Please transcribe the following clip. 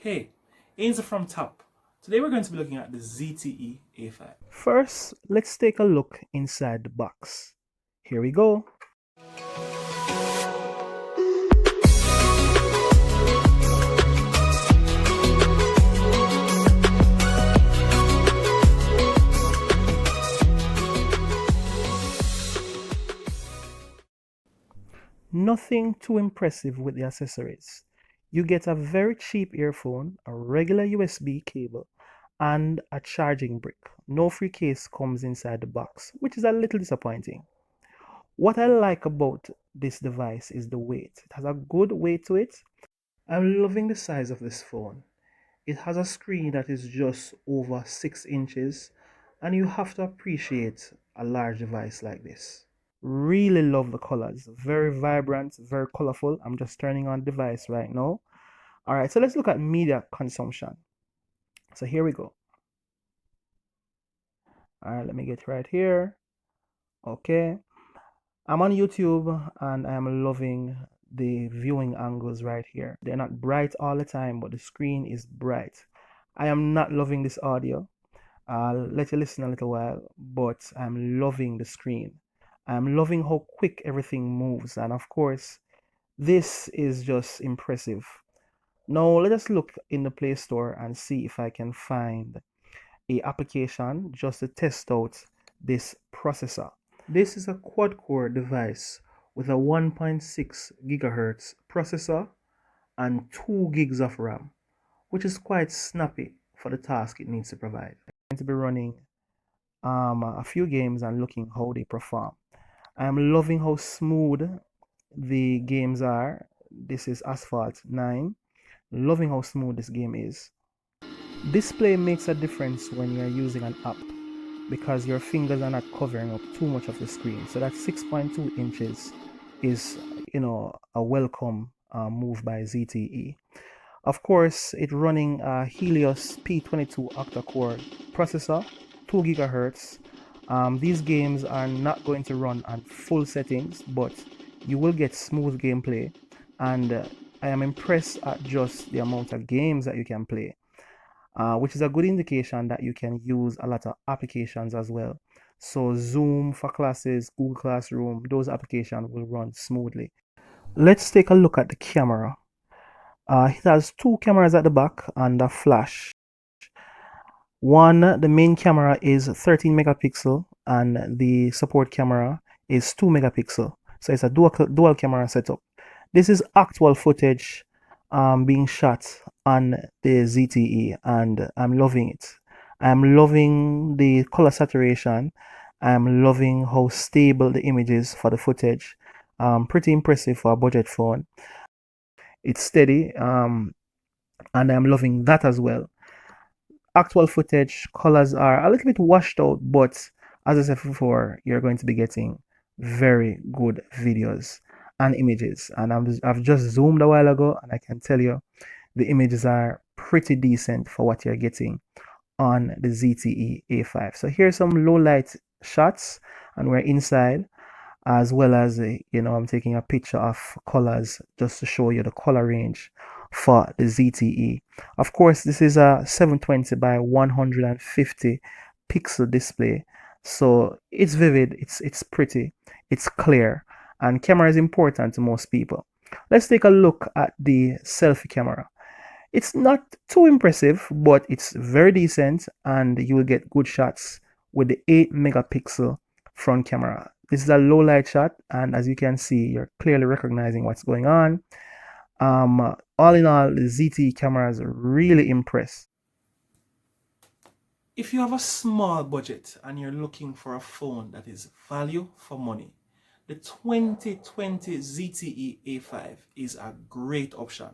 Hey, Ainsley from Top. Today we're going to be looking at the ZTE A5. First, let's take a look inside the box. Here we go. Nothing too impressive with the accessories. You get a very cheap earphone, a regular USB cable, and a charging brick. No free case comes inside the box, which is a little disappointing. What I like about this device is the weight. It has a good weight to it. I'm loving the size of this phone. It has a screen that is just over 6 inches, and you have to appreciate a large device like this. Really love the colors. Very vibrant, very colorful. I'm just turning on the device right now. All right, so let's look at media consumption. So here we go. All right, let me get right here. Okay. I'm on YouTube and I'm loving the viewing angles right here. They're not bright all the time, but the screen is bright. I am not loving this audio. I'll let you listen a little while, but I'm loving the screen. I'm loving how quick everything moves, and of course, this is just impressive. Now let us look in the Play Store and see if I can find a application just to test out this processor. This is a quad-core device with a 1.6 gigahertz processor and 2 gigs of RAM, which is quite snappy for the task it needs to provide. I'm going to be running a few games and looking how they perform. I'm loving how smooth the games are. This is Asphalt 9. Loving how smooth this game is. Display makes a difference when you're using an app because your fingers are not covering up too much of the screen. So that 6.2 inches is, a welcome move by ZTE. Of course, it's running a Helios P22 octa-core processor, 2 gigahertz. These games are not going to run on full settings, but you will get smooth gameplay, and I am impressed at just the amount of games that you can play, which is a good indication that you can use a lot of applications as well. So Zoom for classes, Google Classroom, those applications will run smoothly. Let's take a look at the camera. It has 2 cameras at the back and a flash. The main camera is 13 megapixel and the support camera is 2 megapixel. So it's a dual camera setup. This is actual footage being shot on the ZTE, and I'm loving it. I'm loving the color saturation. I'm loving how stable the image is for the footage. Pretty impressive for a budget phone. It's steady, and I'm loving that as well. Actual footage colors are a little bit washed out, but as I said before, you're going to be getting very good videos and images. And I've just zoomed a while ago, and I can tell you the images are pretty decent for what you're getting on the ZTE A5. So here's some low light shots, and we're inside, as well as I'm taking a picture of colors just to show you the color range for the ZTE. Of course, this is a 720 by 150 pixel display, so it's vivid, it's pretty, it's clear, and camera is important to most people. Let's take a look at the selfie camera. It's not too impressive, but it's very decent, and you will get good shots with the 8 megapixel front camera. This is a low light shot, and as you can see, you're clearly recognizing what's going on. All in all, the ZTE cameras really impress. If you have a small budget and you're looking for a phone that is value for money, the 2020 ZTE A5 is a great option.